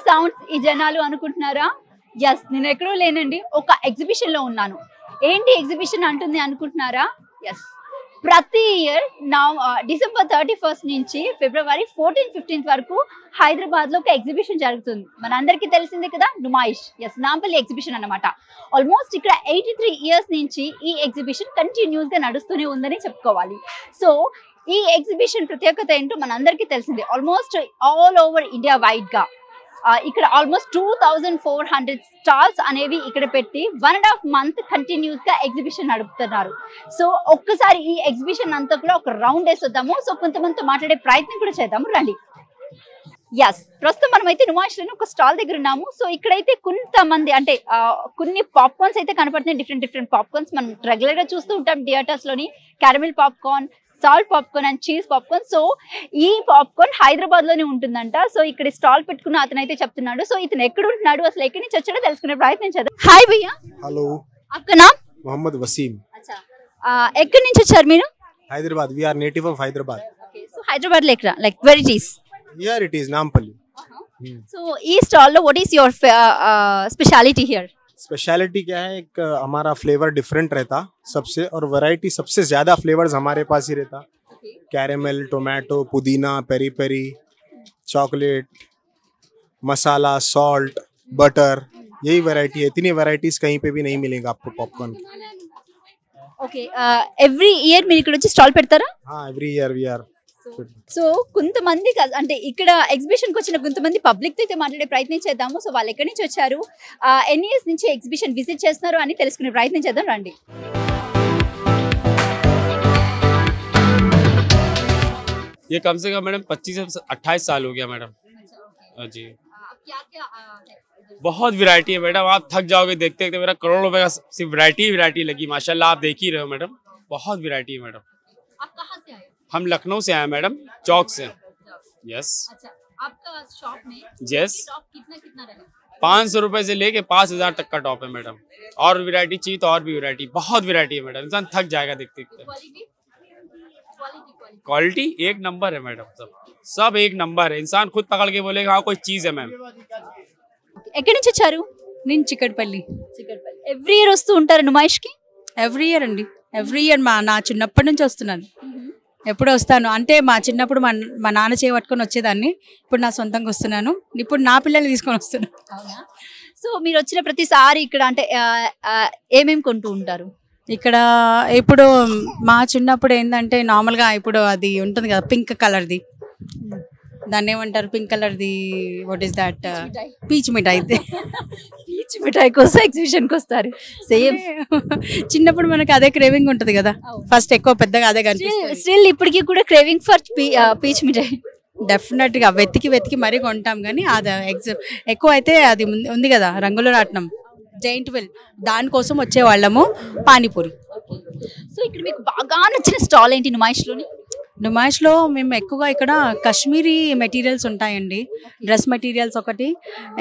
Sounds ఈ జనాలు అనుకుంటున్నారా? ఎస్, నేను ఎక్కడో లేనండి, ఒక ఎగ్జిబిషన్ లో ఉన్నాను. ఏంటి ఎగ్జిబిషన్ అంటుంది అనుకుంటున్నారా? ఎస్, ప్రతి ఇయర్ డిసెంబర్ 31 నుంచి ఫిబ్రవరి 14-15 వరకు హైదరాబాద్ లో ఒక ఎగ్జిబిషన్ జరుగుతుంది. మన అందరికీ తెలిసిందే కదా, నుమాయిష్. ఎస్, నాంపల్లి ఎగ్జిబిషన్ అన్నమాట. ఆల్మోస్ట్ ఇక్కడ 83 ఇయర్స్ నుంచి ఈ ఎగ్జిబిషన్ కంటిన్యూస్ గా నడుస్తూనే ఉందని చెప్పుకోవాలి. సో ఈ ఎగ్జిబిషన్ ప్రత్యేకత ఏంటో మన అందరికీ తెలిసిందే. Almost all over India wide గా ఇక్కడ ఆల్మోస్ట్ 2400 స్టాల్స్ అనేవి ఇక్కడ పెట్టి 1.5 month కంటిన్యూస్ గా ఎగ్జిబిషన్ నడుపుతున్నారు. సో ఒక్కసారి ఈ ఎగ్జిబిషన్ అంతా కూడా ఒక రౌండ్ వేసొద్దాము. సో కొంతమందితో మాట్లాడే ప్రయత్నం కూడా చేద్దాము, రండి. ఎస్, ప్రస్తుతం మనమైతే నుమాయిష్ లోని ఒక స్టాల్ దగ్గర ఉన్నాము. సో ఇక్కడైతే కొంతమంది అంటే కొన్ని పాప్కార్న్స్ అయితే కనపడుతున్నాయి. డిఫరెంట్ పాప్కార్న్స్ మనం రెగ్యులర్ గా చూస్తూ ఉంటాం థియేటర్స్ లోని. Caramel popcorn, salt popcorn and cheese popcorn. So ఈ పాప్కార్న్ హైదరాబాద్ లోనే ఉంటుందంట. సో ఇక్కడ స్టాల్ పెట్టుకున్న అతను అయితే చెప్తున్నాడు. సో ఇతను ఎక్కడ ఉంటున్నాడు, అసలు ఎక్కడి నుంచి వచ్చాడో తెలుసుకునే ప్రయత్నం చేద్దాం. హాయ్ భయ్యా. हेलो, आपका नाम? मोहम्मद वसीम. अच्छा, ఎక్కడి నుంచి వచ్చారు మీరు? Hyderabad. We are native of Hyderabad. Okay, so Hyderabad లో ఎక్కడ, like where it is? Here it is Nampally. So ఈ స్టాల్ లో what is your speciality here? Speciality क्या है, एक हमारा फ्लेवर डिफरेंट रहता सबसे, और वैरायटी सबसे ज्यादा फ्लेवर्स हमारे पास ही रहता. कैरेमल, टोमेटो, पुदीना, पेरी पेरी, चॉकलेट, मसाला, सॉल्ट, बटर, यही वैरायटी है. इतनी वैरायटीज कहीं पे भी नहीं मिलेगा आपको पॉपकॉर्न की. ఓకే, ఎవ్రీ ఇయర్ మీరు ఇక్కడ వచ్చి స్టాల్ పెడతారా? हाँ, every year we are. So కొంతమంది అంటే ఇక్కడ ఎగ్జిబిషన్ కి వచ్చిన కొంతమంది పబ్లిక్ తో అయితే మాట్లాడే ప్రయత్నం చేద్దాము. సో వాళ్ళు ఎక్కడి నుంచి వచ్చారు, ఎన్ని ఇయర్స్ నుంచి ఎగ్జిబిషన్ విజిట్ చేస్తున్నారు అని తెలుసుకునే ప్రయత్నం చేద్దాం, రండి. ये कम से कम मैडम 25 से 28 साल हो गया मैडम जी. बहुत वैरायटी है मैडम, आप थक जाओगे देखते देखते. मेरा करोड़ों रुपए का सिर्फ वैरायटी लगी माशाल्लाह, आप देख ही रहे हो मैडम. बहुत वैरायटी है मैडम. आप कहाँ से आए? हम लखनऊ से आए मैडम, चौक से. यस. अच्छा, आपका शॉप में यस, टॉप कितना रहेगा? 500 रुपए से लेके 5000 तक का टॉप है मैडम. और वैरायटी चाहिए तो और भी वैरायटी, बहुत वैरायटी है मैडम. इंसान थक जाएगा देखते देखते. क्वालिटी एक नंबर है मैडम, सब एक नंबर है. इंसान खुद पकड़ के बोलेगा हाँ कोई चीज है मैम. ఎక్కడి నుంచి వచ్చారు? నేను చిక్కడపల్లి. ఎవ్రీ ఇయర్ వస్తూ ఉంటారు నుమాయిష్ కి? ఎవ్రీ ఇయర్ అండి, ఎవ్రీ ఇయర్. నా చిన్నప్పటి నుంచి వస్తున్నాను. ఎప్పుడు వస్తాను అంటే మా చిన్నప్పుడు మా నాన్న చేయబట్టుకొని వచ్చేదాన్ని. ఇప్పుడు నా సొంతంగా వస్తున్నాను. ఇప్పుడు నా పిల్లల్ని తీసుకొని వస్తున్నాను. సో మీరు వచ్చిన ప్రతిసారి ఇక్కడ అంటే ఏమేమి కొంటూ ఉంటారు? ఇక్కడ ఇప్పుడు మా చిన్నప్పుడు ఏంటంటే నార్మల్గా ఇప్పుడు అది ఉంటుంది కదా పింక్ కలర్ది, దాన్ని ఏమంటారు, పింక్ కలర్ది, వాట్ ఈస్ దట్, పీచ్ మిఠాయి. పీచ్ మిఠాయి కోసం ఎగ్జిబిషన్ కి వస్తారు. సేమ్ చిన్నప్పుడు మనకి అదే క్రేవింగ్ ఉంటుంది కదా, ఫస్ట్ ఎక్కువ పెద్దగా అదే కనిపిస్తుంది. స్టిల్ ఇప్పటికి కూడా craving for peach mithai. Definite గా వెతికి మరీ కొంటాం. కానీ అది ఎక్కువ అయితే అది ఉంది కదా రంగుల రాట్నం, జైంట్ విల్, దానికోసం వచ్చేవాళ్ళము. పానీపూరి. సో ఇక్కడ మీకు బాగా నచ్చిన స్టాల్ ఏంటి నుమాయిష్ లోని? నుమాయిష్లో మేము ఎక్కువగా ఇక్కడ కాశ్మీరీ మెటీరియల్స్ ఉంటాయండి, డ్రెస్ మెటీరియల్స్ ఒకటి,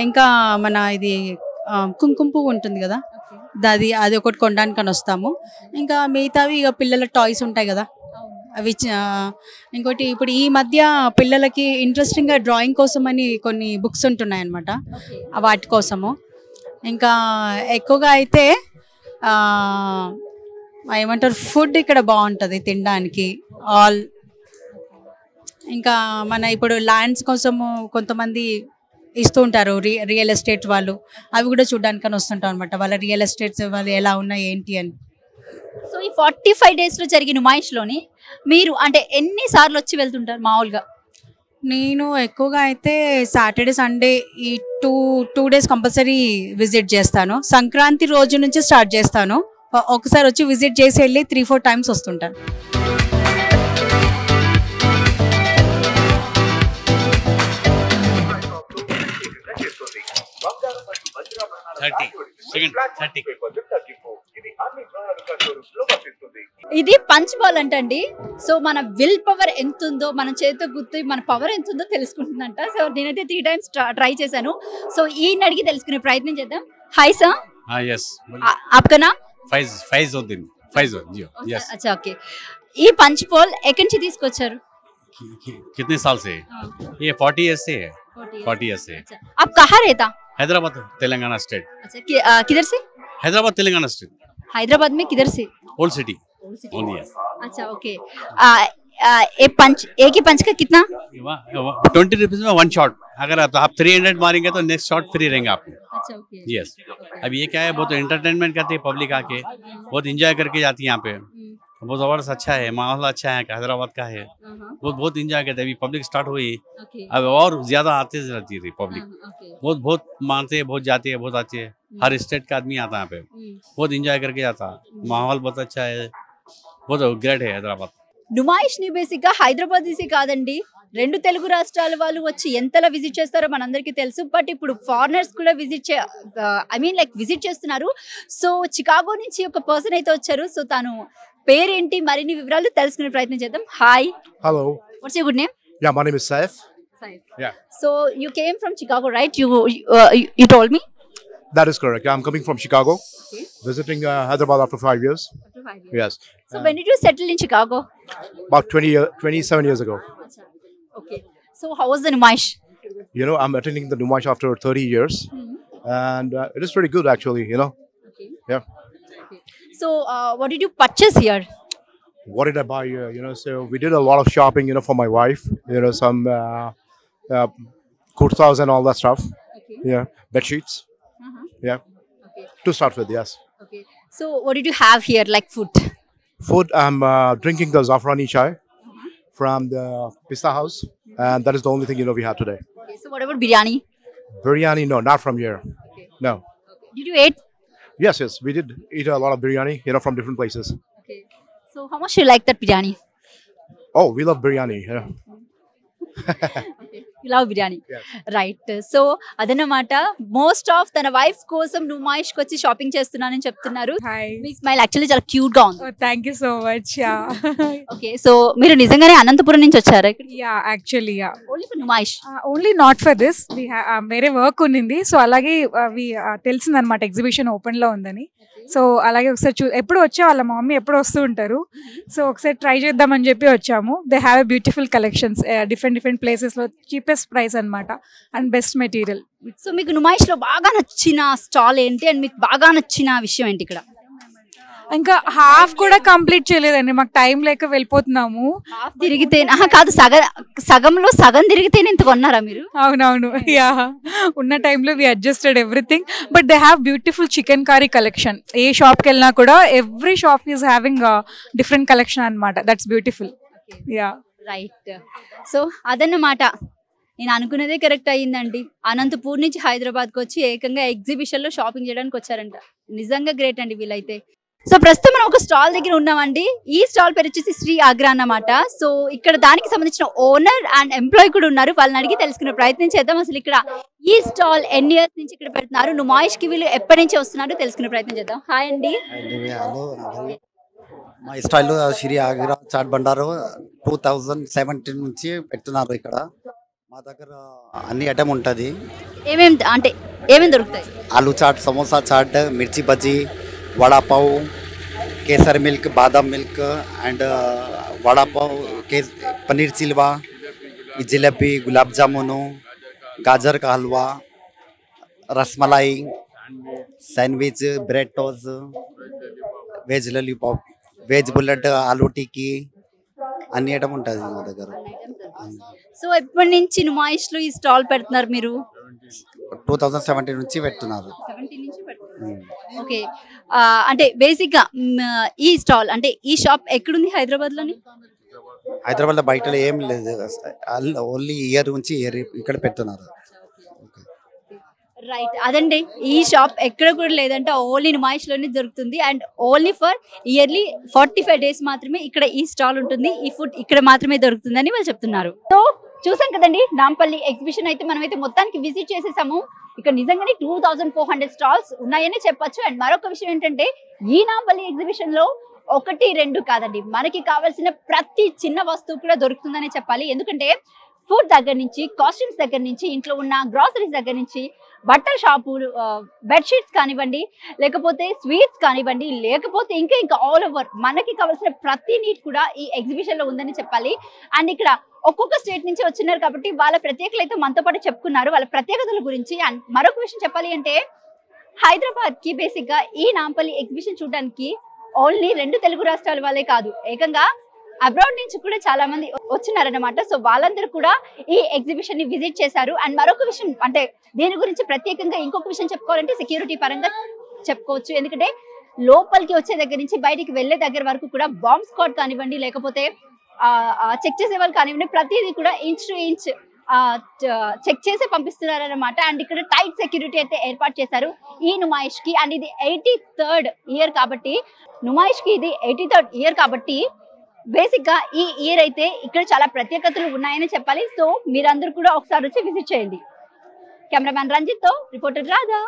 ఇంకా మన ఇది కుంకుమ పువ్వు ఉంటుంది కదా, అది ఒకటి కొనడానికని వస్తాము. ఇంకా మిగతావి ఇక పిల్లల టాయ్స్ ఉంటాయి కదా అవి. ఇంకోటి ఇప్పుడు ఈ మధ్య పిల్లలకి ఇంట్రెస్టింగ్గా డ్రాయింగ్ కోసం అని కొన్ని బుక్స్ ఉంటున్నాయి అన్నమాట, వాటి కోసము. ఇంకా ఎక్కువగా అయితే ఏమంటారు, ఫుడ్ ఇక్కడ బాగుంటుంది తినడానికి ఆల్. ఇంకా మన ఇప్పుడు ల్యాండ్స్ కోసము కొంతమంది ఇస్తూ ఉంటారు రియల్ ఎస్టేట్ వాళ్ళు, అవి కూడా చూడడానికని వస్తుంటాం అనమాట. వాళ్ళ రియల్ ఎస్టేట్స్ వాళ్ళు ఎలా ఉన్నాయి ఏంటి అని. సో ఈ 45 days లో జరిగిన నుమాయిష్ లోని మీరు అంటే ఎన్ని సార్లు వచ్చి వెళ్తుంటారు మామూలుగా? నేను ఎక్కువగా అయితే సాటర్డే సండే ఈ టూ డేస్ కంపల్సరీ విజిట్ చేస్తాను. సంక్రాంతి రోజు నుంచి స్టార్ట్ చేస్తాను. ఒకసారి వచ్చి విజిట్ చేసి వెళ్ళి 3-4 times వస్తుంటాను. ఇది పంచ్ బాల్ అంటండి. సో మన విల్ పవర్ ఎంత ఉందో, మన చేతితో గుర్తు మన పవర్ ఎంత ఉందో తెలుసుకుంటుందంట. సో నేనైతే 3 times ట్రై చేశాను. సో ఈయన అడిగి తెలుసుకునే ప్రయత్నం చేద్దాం. Hi sir. यस, आपका नाम? फैजुद्दीन. यस. अच्छा, ओके. ఈ పంచ్ బాల్ ఎక్కడి నుంచి తీసుకొచ్చారు? कितने साल से? ये 40 years से है. 40 years से। अच्छा, आप कहाँ रहता? हैदराबाद तेलंगाना स्टेट। अच्छा, किधर से? हैदराबाद तेलंगाना स्टेट। हैदराबाद में किधर से? Old city. Only yes. अच्छा, ओके। एक ही पंच का कितना? 20 रुपीज में 1 शॉट। अगर आप 300 मारेंगे तो नेक्स्ट शॉट फ्री रहेंगे आपको। अच्छा, ओके। यस। अब ये क्या है, बहुत एंटरटेनमेंट करते हैं पब्लिक आके, बहुत इंजॉय करके जाती है यहाँ पे। बहुत जबरदस्त अच्छा है, माहौल अच्छा है, हैदराबाद का है। बहुत इंजॉय करते हैं। अभी पब्लिक स्टार्ट हुई, अब और ज्यादा आते रहती है पब्लिक। बहुत मानते हैं, बहुत जाते हैं, बहुत आते हैं। हर स्टेट का आदमी आता है यहाँ पे, बहुत इंजॉय करके जाता है। माहौल बहुत अच्छा है, बहुत ग्रेट है हैदराబాద్। నుమాయిష్ ని బేసిక్ గా హైదరాబాద్ నుంచి కాదండి, 2 తెలుగు రాష్ట్రాల వాళ్ళు వచ్చి ఎంతలా విజిట్ చేస్తారో మనందరికీ తెలుసు. బట్ ఇప్పుడు ఫారినర్స్ కూడా విజిట్ చేస్తున్నారు. సో చికాగో నుంచి ఒక పర్సన్ అయితే వచ్చారు. సో తను పేరేంటి, మరిన్ని వివరాలు తెలుసుకునే ప్రయత్నం చేద్దాం. Hi, Hello. What's your good name? Yeah, my name is Saif. Yeah. So you came from Chicago, right? You told me. That is correct. Yeah, I'm coming from Chicago, Okay. visiting Hyderabad after 5 years. Yes. So when did you settle in Chicago? About 27 years ago. Okay. So how was the Numaish? You know, I'm attending the Numash after 30 years. And it is pretty good actually, you know. Okay. Yeah. So what did you purchase here? What did I buy here? You know, so we did a lot of shopping, you know, for my wife. You know, some kurtas and all that stuff. Okay. Yeah. Bed sheets. Yeah. Okay. To start with, yes. Okay. So what did you have here, like food? Food, I'm drinking the Zafrani chai from the Pista House. And that is the only thing, you know, we have today. Okay. So what about biryani? Biryani, no, not from here. Okay. No. Did you eat? Yes, we did eat a lot of biryani, you know, from different places. Okay. So how much you like that biryani? Oh, we love biryani. Yeah. You love biryani. Yes. Right. So అదనమాట, most of తన wife కోసం నుమాయిష్ కి వచ్చి shopping చేస్తున్నానని చెప్తున్నారు. Hi. మీ smile actually చాలా cute గా ఉంది. Oh, thank you so much. Yeah. Okay. So మీరు నిజంగానే అనంతపురం నుంచి వచ్చారా ఇక్కడ? Yeah, actually, yeah. Only for Numaish? Only not for this. We వేరే వర్క్ ఉన్నింది. సో అలాగే తెలిసిందనమాట ఎగ్జిబిషన్ ఓపెన్ లో ఉందని. సో అలాగే ఒకసారి ఎప్పుడు వచ్చా వాళ్ళ మమ్మీ ఎప్పుడు వస్తూ ఉంటారు. సో ఒకసారి ట్రై చేద్దామని చెప్పి వచ్చాము. They have a beautiful collections different places లో, చీపెస్ట్ ప్రైస్ అనమాట అండ్ బెస్ట్ మెటీరియల్. సో మీకు నుమాయిష్ లో బాగా నచ్చిన స్టాల్ ఏంటి అండ్ మీకు బాగా నచ్చిన విషయం ఏంటి ఇక్కడ? ఇంకా హాఫ్ కూడా కంప్లీట్ చేయలేదండి, మాకు టైం లేక వెళ్ళిపోతున్నాము. హాఫ్ తిరిగితే కాదు, సగంలో సగం తిరిగితేనే ఇంత కొన్నారా మీరు? అవునవును. యా, ఉన్న టైంలో we adjusted everything. But they have beautiful chicken curry collection. ఏ షాప్కి వెళ్ళినా కూడా every shop is having different collection అనమాట. That's beautiful. Yeah, right. So అదన్నమాట, నేను అనుకున్నదే కరెక్ట్ అయ్యిందండి. అనంతపూర్ నుంచి హైదరాబాద్కి వచ్చి ఏకంగా ఎగ్జిబిషన్ లో షాపింగ్ చేయడానికి వచ్చారంట. నిజంగా గ్రేట్ అండి వీళ్ళైతే. సో ప్రస్తుతం మనం ఒక స్టాల్ దగ్గర ఉన్నామండి. ఈ స్టాల్ పేరు వచ్చేసి శ్రీ ఆగ్రా అన్నమాట. సో ఇక్కడ దానికి సంబంధించిన ఓనర్ అండ్ ఎంప్లాయీ కూడా ఉన్నారు. వాళ్ళని అడిగి తెలుసుకునే ప్రయత్నం చేద్దాం. అసలు ఇక్కడ ఈ స్టాల్ ఎన్ని ఇయర్స్ నుంచి ఇక్కడ పెడుతున్నారు, నుమాయిష్ కి వీళ్ళు ఎప్పటి నుంచి వస్తున్నారు తెలుసుకునే ప్రయత్నం చేద్దాం. హాయ్ అండి. మా స్టైల్ శ్రీ ఆగ్రా చాట్ బండారు 2017 నుంచి పెడుతున్నారు. ఇక్కడ మా దగ్గర అన్ని ఐటమ్ ఉంటుంది. ఏమేమి దొరుకుతాయి? Aloo chat, samosa chaat, mirchi bajji, vada pav, kesar milk, badam milk and vada pav, paneer చిల్వా, జిలేబీ, గులాబ్ జామును, గాజర్ కా halwa, rasmalai, sandwich, bread toast, veg lollipop, veg bullet, aloo tikki, అన్ని ఐటమ్ ఉంటుంది మా దగ్గర. సో ఎప్పటి నుంచి నుమాయిష్ లో ఈ స్టాల్ పెడుతున్నారు మీరు? 2017 నుంచి పెడుతున్నారు. ఓకే. అంటే బేసిక్ గా ఈ స్టాల్ అంటే ఈ షాప్ ఎక్కడుంది హైదరాబాద్ లోని? హైదరాబాద్ లో బయట ఏం లేదు, ఓన్లీ ఇయర్ నుంచి ఇక్కడ పెడుతున్నారు. రైట్. అదండి, ఈ షాప్ ఎక్కడ కూడా లేదంటే ఓన్లీ నుమాయిష్ లోనే దొరుకుతుంది. And only for yearly 45 days మాత్రమే ఇక్కడ ఈ స్టాల్ ఉంటుంది. ఈ ఫుడ్ ఇక్కడ మాత్రమే దొరుకుతుందని వాళ్ళు చెప్తున్నారు. సో చూసాం కదండి, నాంపల్లి ఎగ్జిబిషన్ అయితే మనమైతే మొత్తానికి విజిట్ చేసేసాము. ఇక్కడ నిజంగానే 2400 స్టాల్స్ ఉన్నాయని చెప్పొచ్చు. అండ్ మరొక విషయం ఏంటంటే, ఈ నాంపల్లి ఎగ్జిబిషన్ లో 1, 2 కాదండి, మనకి కావాల్సిన ప్రతి చిన్న వస్తువు కూడా దొరుకుతుందనే చెప్పాలి. ఎందుకంటే ఫుడ్ దగ్గర నుంచి, కాస్ట్యూమ్స్ దగ్గర నుంచి, ఇంట్లో ఉన్న గ్రాసరీస్ దగ్గర నుంచి, బట్టల షాపులు, బెడ్షీట్స్ కానివ్వండి, లేకపోతే స్వీట్స్ కానివ్వండి, లేకపోతే ఇంకా ఆల్ ఓవర్ మనకి కావాల్సిన ప్రతి నీట్ కూడా ఈ ఎగ్జిబిషన్ లో ఉందని చెప్పాలి. అండ్ ఇక్కడ ఒక్కొక్క స్టేట్ నుంచి వచ్చినారు కాబట్టి వాళ్ళ ప్రత్యేకతలు అయితే మనతో పాటు చెప్పుకున్నారు, వాళ్ళ ప్రత్యేకతల గురించి. అండ్ మరొక విషయం చెప్పాలి అంటే హైదరాబాద్ కి బేసిక్ గా ఈ నాంపల్లి ఎగ్జిబిషన్ చూడడానికి ఓన్లీ 2 తెలుగు రాష్ట్రాల వాళ్ళే కాదు, ఏకంగా అబ్రాడ్ నుంచి కూడా చాలా మంది వచ్చినారనమాట. సో వాళ్ళందరూ కూడా ఈ ఎగ్జిబిషన్ ని విజిట్ చేశారు. అండ్ మరొక విషయం అంటే దీని గురించి ప్రత్యేకంగా ఇంకొక విషయం చెప్పుకోవాలంటే సెక్యూరిటీ పరంగా చెప్పుకోవచ్చు. ఎందుకంటే లోపలికి వచ్చే దగ్గర నుంచి బయటికి వెళ్లే దగ్గర వరకు కూడా బాంబ్ స్క్వాడ్ కానివ్వండి, లేకపోతే చెక్ చేసే వాళ్ళు కానివ్వండి, ప్రతిదీ కూడా ఇంచ్ టు ఇంచ్ చెక్ చేసి పంపిస్తున్నారనమాట. అండ్ ఇక్కడ టైట్ సెక్యూరిటీ అయితే ఏర్పాటు చేశారు ఈ నుమాయిష్ కి. అండ్ ఇది 83rd ఇయర్ కాబట్టి, నుమాయిష్ కి ఇది 83rd ఇయర్ కాబట్టి బేసిక్ గా ఈ ఇయర్ అయితే ఇక్కడ చాలా ప్రత్యేకతలు ఉన్నాయని చెప్పాలి. సో మీరందరూ కూడా ఒకసారి వచ్చి విజిట్ చేయండి. కెమెరామ్యాన్ రంజిత్ తో రిపోర్టర్ రాధా.